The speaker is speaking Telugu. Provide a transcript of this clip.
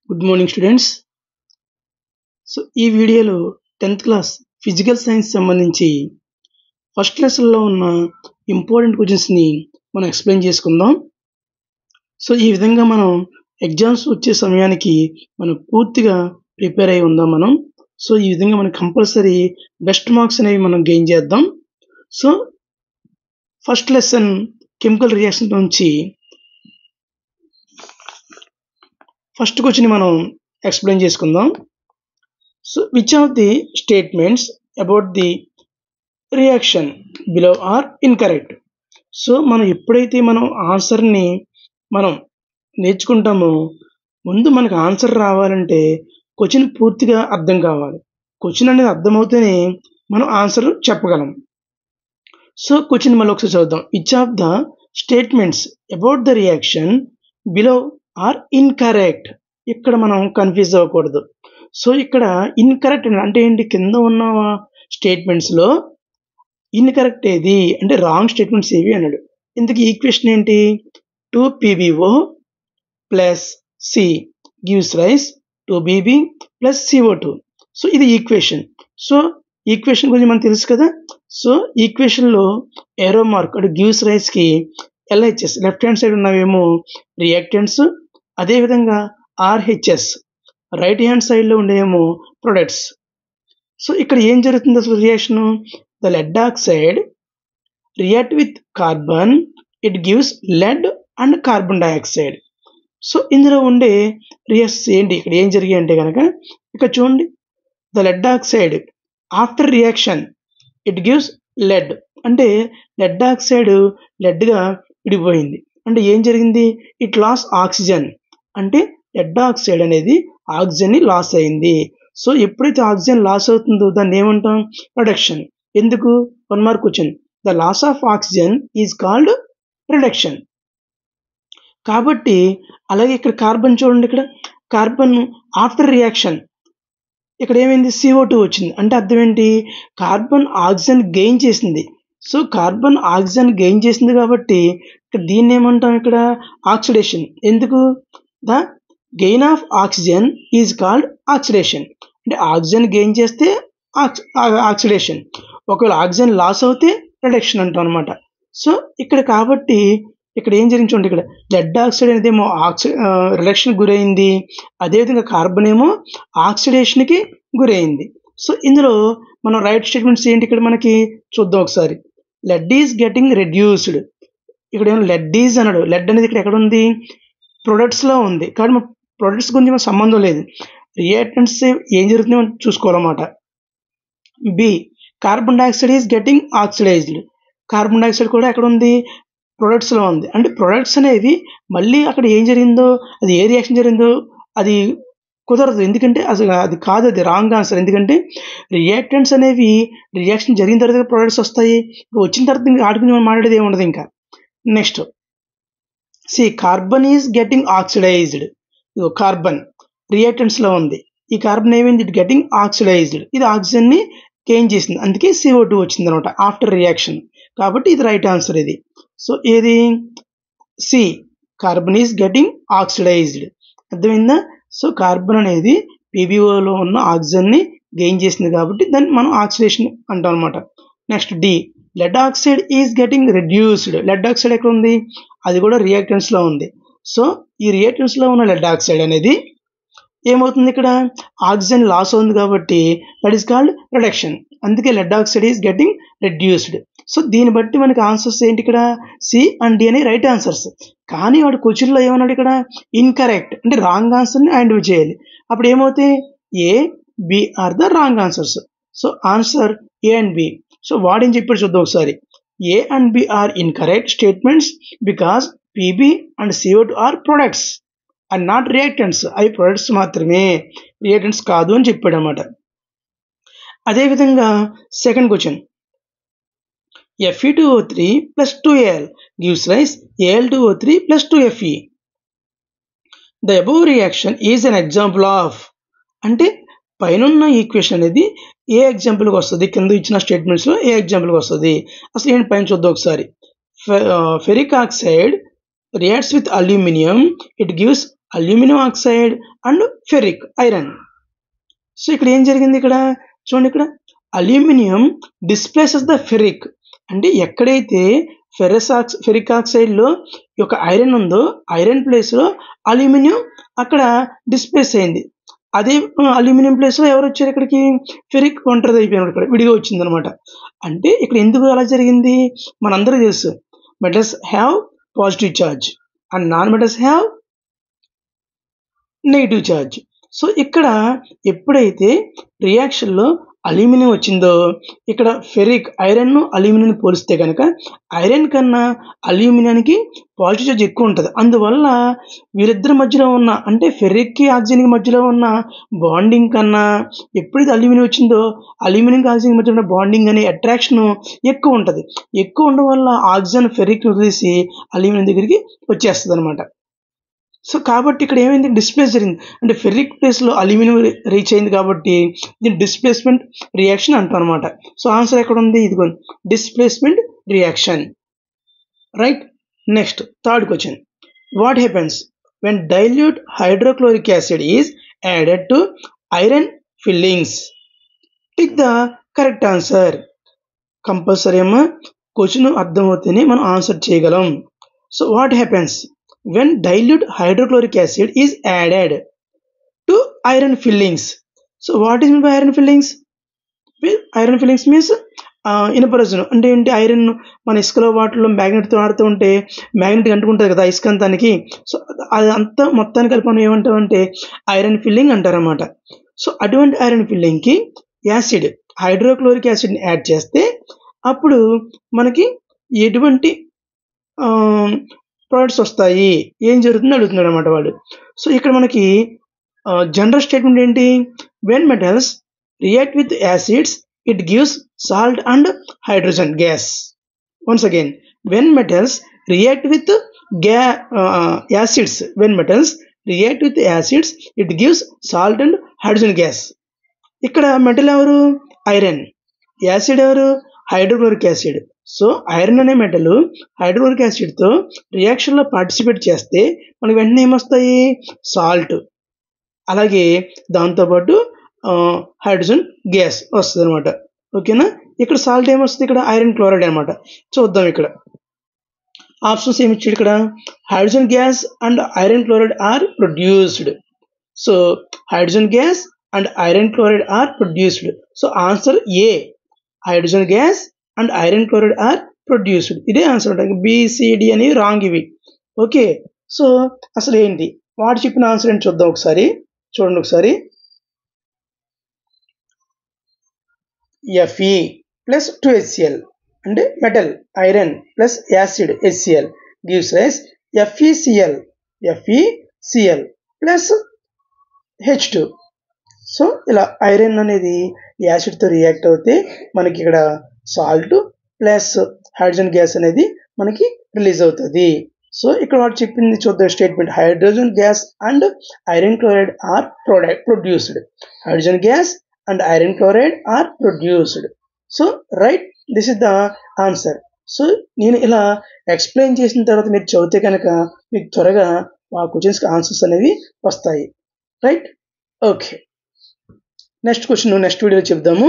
Good morning students. సో ఈ వీడియోలో 10th క్లాస్ ఫిజికల్ సైన్స్ సంబంధించి ఫస్ట్ లెసన్లో ఉన్న ఇంపార్టెంట్ క్వశ్చన్స్ని మనం ఎక్స్ప్లెయిన్ చేసుకుందాం. సో ఈ విధంగా మనం ఎగ్జామ్స్ వచ్చే సమయానికి మనం పూర్తిగా ప్రిపేర్ అయి ఉందాం మనం. సో ఈ విధంగా మనం కంపల్సరీ బెస్ట్ మార్క్స్ అనేవి మనం గెయిన్ చేద్దాం. So first lesson chemical reaction నుంచి ఫస్ట్ క్వశ్చన్ మనం ఎక్స్ప్లెయిన్ చేసుకుందాం. So which of the statements about the reaction below are incorrect? So మనం ఎప్పుడైతే మనం ఆన్సర్ని మనం నేర్చుకుంటామో ముందు మనకు ఆన్సర్ రావాలంటే క్వశ్చన్ పూర్తిగా అర్థం కావాలి. క్వశ్చన్ అనేది అర్థమవుతేనే మనం ఆన్సర్ చెప్పగలం. సో క్వశ్చన్ మళ్ళీ ఒకసారి చదువుదాం. Which of the statements about the reaction below are incorrect. ఇక్కడ మనం కన్ఫ్యూజ్ అవ్వకూడదు. సో ఇక్కడ ఇన్కరెక్ట్ అంటే ఏంటి? కింద ఉన్న స్టేట్మెంట్స్లో ఇన్కరెక్ట్ ఏది అంటే రాంగ్ స్టేట్మెంట్స్ ఏవి అన్నాడు. ఇందుకు ఈక్వేషన్ ఏంటి? 2PbO plus C gives rise 2Bb plus CO2. So ఇది ఈక్వేషన్. సో ఈక్వేషన్ గురించి మనకు తెలుసు కదా. సో ఈక్వేషన్లో ఏరో మార్క్ అంటే గివ్స్ రైస్కి LHS లెఫ్ట్ హ్యాండ్ సైడ్ ఉన్నవేమో రియాక్టెంట్స్, అదేవిధంగా RHS రైట్ హ్యాండ్ సైడ్లో ఉండేమో ప్రొడక్ట్స్. సో ఇక్కడ ఏం జరుగుతుంది అసలు reaction? The lead oxide react with carbon, it gives lead and carbon dioxide. So ఇందులో ఉండే రియాక్షన్స్ ఏంటి? ఇక్కడ ఏం జరిగాయి అంటే కనుక ఇక్కడ చూడండి, the lead oxide after reaction it gives lead అంటే లెడ్ ఆక్సైడ్ లెడ్గా విడిపోయింది. అంటే ఏం జరిగింది? ఇట్ లాస్ ఆక్సిజన్ అంటే లెడ్ ఆక్సైడ్ అనేది ఆక్సిజన్ని లాస్ అయింది. సో ఎప్పుడైతే ఆక్సిజన్ లాస్ అవుతుందో దాన్ని ఏమంటాం? రిడక్షన్. ఎందుకు? 1 mark question. The loss of oxygen is called reduction. కాబట్టి అలాగే ఇక్కడ కార్బన్ చూడండి, ఇక్కడ కార్బన్ ఆఫ్టర్ రియాక్షన్ ఇక్కడ ఏమైంది? CO2 వచ్చింది. అంటే అర్థం ఏంటి? కార్బన్ ఆక్సిజన్ గెయిన్ చేసింది. సో కార్బన్ ఆక్సిజన్ గెయిన్ చేసింది కాబట్టి ఇక్కడ దీన్ని ఏమంటాం? ఇక్కడ ఆక్సిడేషన్. ఎందుకు? The gain of oxygen is called oxidation. అంటే ఆక్సిజన్ గెయిన్ చేస్తే ఆక్సిడేషన్, ఒకవేళ ఆక్సిజన్ లాస్ అవుతే రిడక్షన్ అంటాం అనమాట. సో ఇక్కడ కాబట్టి ఇక్కడ ఏం జరిగింది చూడండి, ఇక్కడ లెడ్ ఆక్సైడ్ అనేది ఏమో రిడక్షన్కి గురైంది, అదేవిధంగా కార్బన్ ఏమో ఆక్సిడేషన్కి గురైంది. సో ఇందులో మనం రైట్ స్టేట్మెంట్స్ ఏంటి ఇక్కడ మనకి చూద్దాం ఒకసారి. Lead is getting reduced. ఇక్కడ ఏమో లెడ్ ఈజ్ అన్నాడు. లెడ్ అనేది ఇక్కడ ఎక్కడ ఉంది? ప్రొడక్ట్స్లో ఉంది. కాబట్టి మన ప్రొడక్ట్స్ గురించి మనకు సంబంధం లేదు. రియాక్టెంట్స్ ఏం జరుగుతుందో మనం చూసుకోవాలన్నమాట. B carbon dioxide is getting oxidised. Carbon dioxide కూడా ఎక్కడ ఉంది? ప్రొడక్ట్స్లో ఉంది. అంటే ప్రొడక్ట్స్ అనేవి మళ్ళీ అక్కడ ఏం జరిగిందో, అది ఏ రియాక్షన్ జరిగిందో అది కుదరదు. ఎందుకంటే అసలు అది కాదు, అది రాంగ్ ఆన్సర్. ఎందుకంటే రియాక్టెంట్స్ అనేవి రియాక్షన్ జరిగిన తర్వాత ప్రొడక్ట్స్ వస్తాయి. వచ్చిన తర్వాత ఇంకా వాటి గురించి మనం మాట్లాడేది ఏమి ఉండదు. ఇంకా next C carbon is getting oxidised. Carbon రియాక్టెంట్స్లో ఉంది. ఈ కార్బన్ ఏమైంది? It getting oxidised. ఇది ఆక్సిజన్ని గెయిన్ చేసింది, అందుకే CO2 వచ్చింది అనమాట ఆఫ్టర్ రియాక్షన్. కాబట్టి ఇది రైట్ ఆన్సర్ ఇది. సో ఏది? C carbon is getting oxidised. అర్థమైందా? సో కార్బన్ అనేది PbOలో ఉన్న ఆక్సిజన్ని గెయిన్ చేసింది కాబట్టి దాన్ని మనం ఆక్సిడేషన్ అంటాం అనమాట. Next D lead oxide is getting reduced. Lead oxide ఎక్కడ ఉంది? అది కూడా రియాక్టెంట్స్లో ఉంది. సో ఈ రియాక్టెంట్స్లో ఉన్న లెడ్ ఆక్సైడ్ అనేది ఏమవుతుంది? ఇక్కడ ఆక్సిజన్ లాస్ అవుతుంది కాబట్టి దట్ ఈస్ కాల్డ్ రిడక్షన్. అందుకే lead oxide is getting reduced. So దీన్ని బట్టి మనకి ఆన్సర్స్ ఏంటి? ఇక్కడ సి అండ్ డి అనే రైట్ ఆన్సర్స్. కానీ వాడు క్వశ్చన్లో ఏమన్నాడు? ఇక్కడ ఇన్కరెక్ట్ అంటే రాంగ్ ఆన్సర్ని ఐడెంటిఫై చేయాలి. అప్పుడు ఏమవుతాయి? A, B are the wrong answers. So answer A and B. So వాడేం చెప్పాడు చూద్దాం ఒకసారి. A and B are incorrect statements because PB and CO2 are products and not reactants. అవి ప్రొడక్ట్స్ మాత్రమే, రియాక్టెంట్స్ కాదు అని చెప్పాడు అనమాట. అదేవిధంగా second question. Fe2O3 plus 2Al gives rise Al2O3 plus 2Fe. The above reaction is an example of. అంటే పైన ఈక్వేషన్ అనేది ఏ ఎగ్జాంపుల్కి వస్తుంది? కింద ఇచ్చిన స్టేట్మెంట్స్లో ఏ ఎగ్జాంపుల్కి వస్తుంది? అసలు ఏంటి పైన చూద్దాం ఒకసారి. Ferric oxide reacts with aluminum, it gives aluminium oxide and ferric iron. So ఇక్కడ ఏం జరిగింది, ఇక్కడ చూడండి, ఇక్కడ అల్యూమినియం డిస్ప్లేసెస్ ద ఫెరిక్, అంటే ఎక్కడైతే ఫెరిక్ ఆక్సైడ్లో ఈ యొక్క ఐరన్ ఉందో ఐరన్ ప్లేస్లో అల్యూమినియం అక్కడ డిస్ప్లేస్ అయింది. అదే అల్యూమినియం ప్లేస్లో ఎవరు వచ్చారు, ఇక్కడికి ఫెరిక్ ఒంటరిది అయిపోయినాడు, ఇక్కడ విడిగా వచ్చింది అనమాట. అంటే ఇక్కడ ఎందుకు అలా జరిగింది, మనందరికీ తెలుసు metals have positive charge and non metals have negative charge. So ఇక్కడ ఎప్పుడైతే రియాక్షన్లో అల్యూమినియం వచ్చిందో ఇక్కడ ఫెరిక్ ఐరన్ అల్యూమినియం పోలిస్తే కనుక ఐరన్ కన్నా అల్యూమినియానికి పాజిటివ్ ఛార్జ్ ఎక్కువ ఉంటుంది. అందువల్ల వీరిద్దరి మధ్యలో ఉన్న అంటే ఫెరిక్కి ఆక్సిజన్కి మధ్యలో ఉన్న బాండింగ్ కన్నా ఎప్పుడైతే అల్యూమినియం వచ్చిందో అల్యూమినియంకి ఆక్సిజన్ మధ్య ఉన్న బాండింగ్ అనే అట్రాక్షన్ ఎక్కువ ఉంటుంది. ఎక్కువ ఉండడం వల్ల ఆక్సిజన్ ఫెరిక్ వదిలేసి అల్యూమినియం దగ్గరికి వచ్చేస్తుంది అనమాట. సో కాబట్టి ఇక్కడ ఏమైంది, డిస్ప్లేస్ జరిగింది, అంటే ఫెర్రిక్ ప్లేస్లో అల్యూమినియం రీచ్ అయింది కాబట్టి దీన్ని డిస్ప్లేస్మెంట్ రియాక్షన్ అంటాం అనమాట. సో ఆన్సర్ ఎక్కడ ఉంది, ఇదిగోండి displacement reaction. Right. Next third question, what happens when dilute hydrochloric acid is added to iron fillings? Tick the correct answer. Compulsory అమ్మా క్వశ్చన్ అర్థమవుతేనే మనం ఆన్సర్ చేయగలం. So what happens when dilute hydrochloric acid is added to iron fillings? So what is meant by iron fillings? Iron fillings means ఇనుపరజను అంటే ఏంటి, ఐరన్ మన ఇసుకలో వాటిలో మ్యాగ్నెట్తో ఆడుతూ ఉంటే మ్యాగ్నెట్ అంటుకుంటుంది కదా ఇసుకంతానికి. సో అది అంతా మొత్తానికి కలిపి మనం ఏమంటామంటే ఐరన్ ఫిల్లింగ్ అంటారన్నమాట. సో అటువంటి ఐరన్ ఫిల్లింగ్కి యాసిడ్ హైడ్రోక్లోరిక్ యాసిడ్ని యాడ్ చేస్తే అప్పుడు మనకి ఎటువంటి ప్రోడక్ట్స్ వస్తాయి, ఏం జరుగుతుందో అడుగుతున్నాడు అనమాట వాడు. సో ఇక్కడ మనకి జనరల్ స్టేట్మెంట్ ఏంటి, when metals react with acids it gives salt and hydrogen gas. Once again, when metals react with acids when metals react with acids it gives salt and hydrogen gas. ఇక్కడ మెటల్ ఎవరు, ఐరన్, యాసిడ్ ఎవరు, హైడ్రోక్లోరిక్ యాసిడ్. సో ఐరన్ అనే మెటల్ హైడ్రోక్లోరిక్ యాసిడ్తో రియాక్షన్లో పార్టిసిపేట్ చేస్తే మనకి వెంటనే ఏమొస్తాయి, సాల్ట్, అలాగే దాంతోపాటు హైడ్రోజన్ గ్యాస్ వస్తుంది అనమాట. ఓకేనా. ఇక్కడ సాల్ట్ ఏమొస్తుంది, ఇక్కడ ఐరన్ క్లోరైడ్ అనమాట. చూద్దాం ఇక్కడ ఆప్షన్స్ ఏమి ఇచ్చాడు, ఇక్కడ hydrogen gas and iron chloride are produced. So hydrogen gas and iron chloride are produced. So answer A, hydrogen gas and iron chloride are produced. ఇదే ఆన్సర్ ఉంటుంది. బిసిడి అనేవి రాంగ్ ఇవి. ఓకే. సో అసలు ఏంటి వాడు చెప్పిన ఆన్సర్ ఏంటి చూద్దాం ఒకసారి. చూడండి ఒకసారి, Fe plus 2HCl అంటే metal iron plus acid HCl gives rise FeCl plus H2. So ఇలా ఐరన్ అనేది యాసిడ్తో రియాక్ట్ అవుతే మనకి ఇక్కడ సాల్ట్ ప్లస్ హైడ్రోజన్ గ్యాస్ అనేది మనకి రిలీజ్ అవుతుంది. సో ఇక్కడ వాడు చెప్పింది చూద్దాం statement, hydrogen gas and iron chloride are produced. Hydrogen gas and iron chloride are produced. So right, this is the answer. So నేను ఇలా ఎక్స్ప్లెయిన్ చేసిన తర్వాత మీరు చదివితే కనుక మీకు త్వరగా ఆ క్వశ్చన్స్కి ఆన్సర్స్ అనేవి వస్తాయి. Right. Okay, next question next వీడియోలో చెప్దాము.